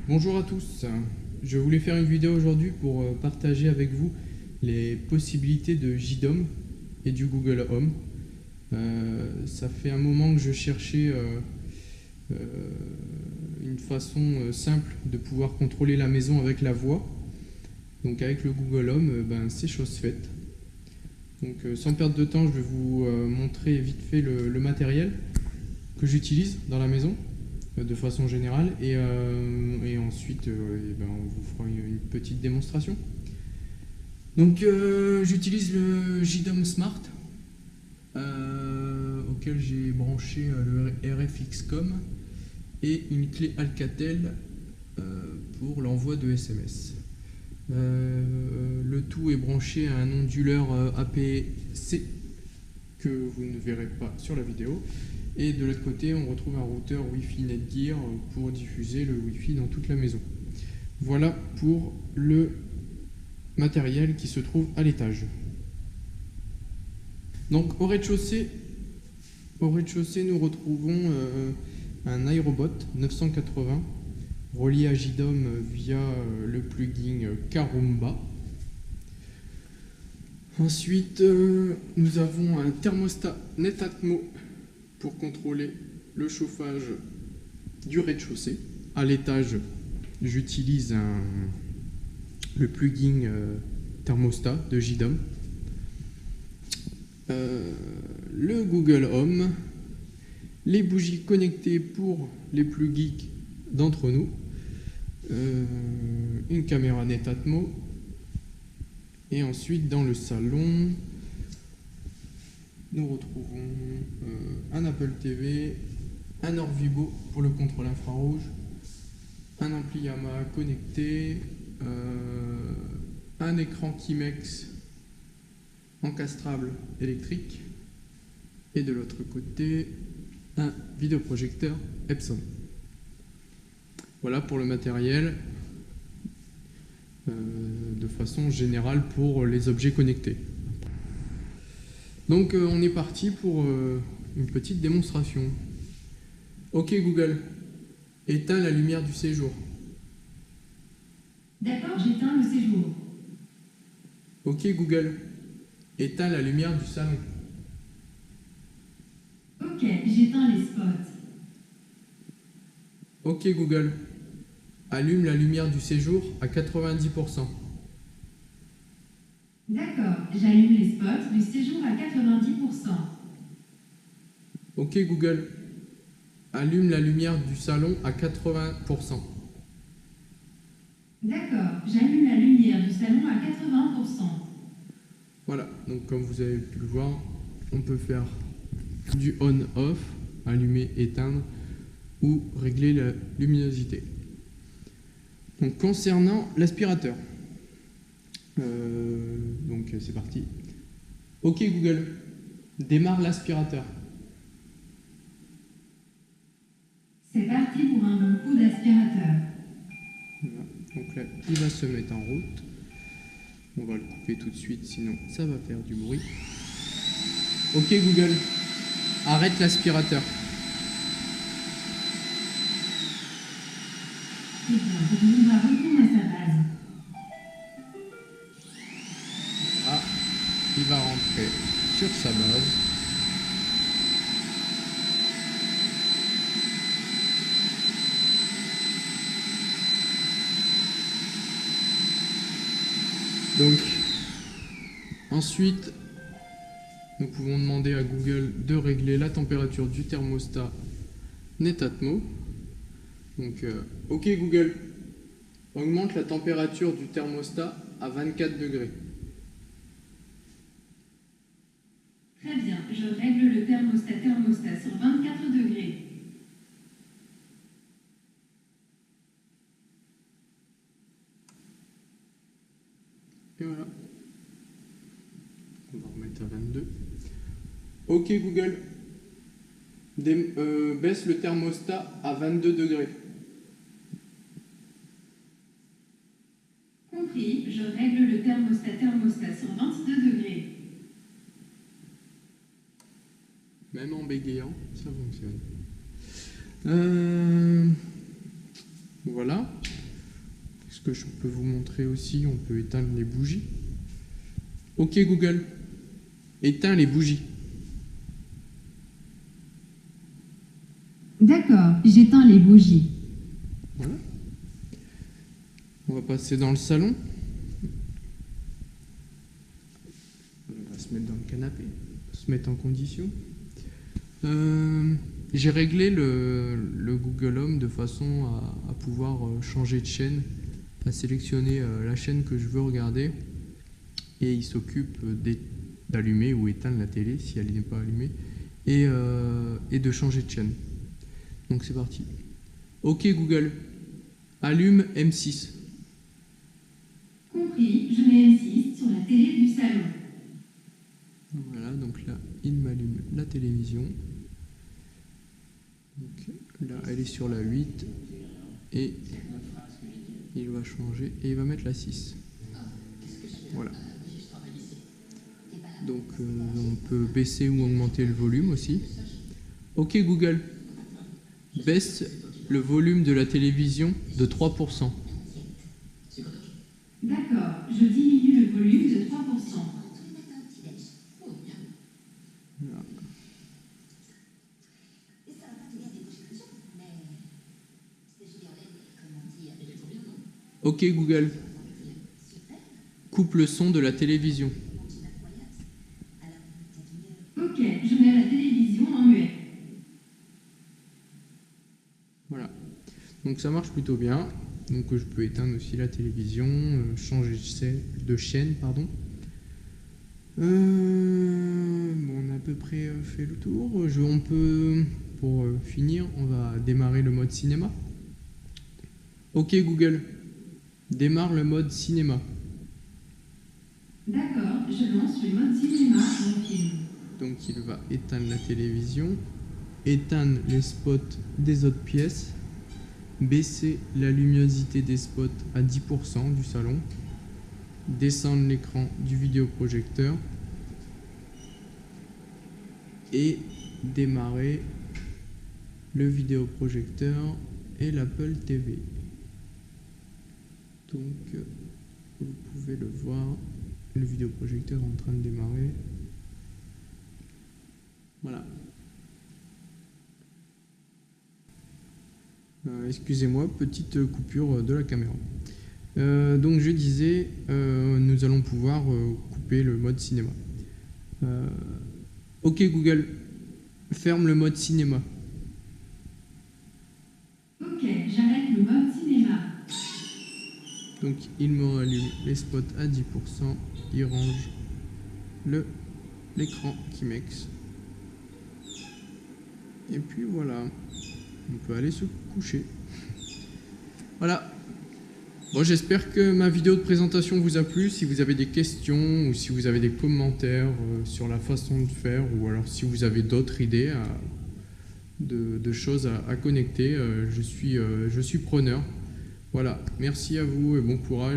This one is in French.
Bonjour à tous, je voulais faire une vidéo aujourd'hui pour partager avec vous les possibilités de JDOM et du Google Home. Ça fait un moment que je cherchais euh, une façon simple de pouvoir contrôler la maison avec la voix. Donc avec le Google Home, c'est chose faite. Donc sans perdre de temps, je vais vous montrer vite fait le matériel que j'utilise dans la maison de façon générale et ensuite on vous fera une petite démonstration. Donc j'utilise le JDOM Smart auquel j'ai branché le RFX-COM et une clé Alcatel pour l'envoi de SMS. Le tout est branché à un onduleur APC que vous ne verrez pas sur la vidéo. Et de l'autre côté, on retrouve un routeur Wi-Fi Netgear pour diffuser le Wi-Fi dans toute la maison. Voilà pour le matériel qui se trouve à l'étage. Donc au rez-de-chaussée, nous retrouvons un iRobot 980 relié à JDOM via le plugin Karumba. Ensuite, nous avons un thermostat Netatmo pour contrôler le chauffage du rez-de-chaussée. À l'étage, j'utilise le plugin thermostat de JDOM. Le Google Home, les bougies connectées pour les plus geeks d'entre nous, une caméra Netatmo, et ensuite dans le salon, nous retrouvons un Apple TV, un Orvibo pour le contrôle infrarouge, un ampli Yamaha connecté, un écran Kimex encastrable électrique et de l'autre côté un vidéoprojecteur Epson. Voilà pour le matériel de façon générale pour les objets connectés. Donc on est parti pour une petite démonstration. Ok Google, éteins la lumière du séjour. D'accord, j'éteins le séjour. Ok Google, éteins la lumière du salon. Ok, j'éteins les spots. Ok Google, allume la lumière du séjour à 90%. D'accord, j'allume les spots du séjour à 90%. Ok Google, allume la lumière du salon à 80%. D'accord, j'allume la lumière du salon à 80%. Voilà, donc comme vous avez pu le voir, on peut faire du on-off, allumer, éteindre, ou régler la luminosité. Donc concernant l'aspirateur, donc c'est parti. Ok Google, démarre l'aspirateur. C'est parti pour un bon coup d'aspirateur. Voilà. Donc là, il va se mettre en route. On va le couper tout de suite, sinon ça va faire du bruit. Ok Google, arrête l'aspirateur. Eh bien, on va retourner à sa base. Là, il va rentrer sur sa base. Donc, ensuite, nous pouvons demander à Google de régler la température du thermostat Netatmo. Donc, ok Google, augmente la température du thermostat à 24 degrés. Très bien, je règle le thermostat sur 24 degrés. Et voilà. On va remettre à 22. Ok Google, baisse le thermostat à 22 degrés. Compris, je règle le thermostat sur 22 degrés. Même en bégayant, ça fonctionne. Voilà. que je peux vous montrer aussi, on peut éteindre les bougies. Ok Google, éteins les bougies. D'accord, j'éteins les bougies. Voilà. On va passer dans le salon. On va se mettre dans le canapé, se mettre en condition. J'ai réglé le Google Home de façon à pouvoir changer de chaîne, à sélectionner la chaîne que je veux regarder, et il s'occupe d'allumer ou éteindre la télé si elle n'est pas allumée, et de changer de chaîne. Donc c'est parti. Ok Google, allume M6. Compris, je mets M6 sur la télé du salon. Voilà, donc là, il m'allume la télévision. Donc, là, elle est sur la 8 et il va changer et il va mettre la 6. Voilà. Donc, on peut baisser ou augmenter le volume aussi. Ok Google, baisse le volume de la télévision de 3%. D'accord, je diminue le volume de 3%. Voilà. Ok Google, coupe le son de la télévision. Ok, je mets la télévision en muet. Voilà. Donc ça marche plutôt bien. Donc je peux éteindre aussi la télévision, changer de chaîne, pardon. Bon, on a à peu près fait le tour. On peut, pour finir, on va démarrer le mode cinéma. Ok Google, démarre le mode cinéma. D'accord, je lance le mode cinéma en film. Donc il va éteindre la télévision, éteindre les spots des autres pièces, baisser la luminosité des spots à 10% du salon, descendre l'écran du vidéoprojecteur et démarrer le vidéoprojecteur et l'Apple TV. Donc vous pouvez le voir, le vidéoprojecteur est en train de démarrer. Voilà. Excusez-moi, petite coupure de la caméra. Donc je disais, nous allons pouvoir couper le mode cinéma. Ok Google, ferme le mode cinéma. Ok, j'arrête le mode cinéma. Donc il me rallume les spots à 10%, il range l'écran Kimex. Et puis voilà, on peut aller se coucher. Voilà. Bon, j'espère que ma vidéo de présentation vous a plu. Si vous avez des questions ou si vous avez des commentaires sur la façon de faire, ou alors si vous avez d'autres idées de choses à connecter, je suis preneur. Voilà, merci à vous et bon courage.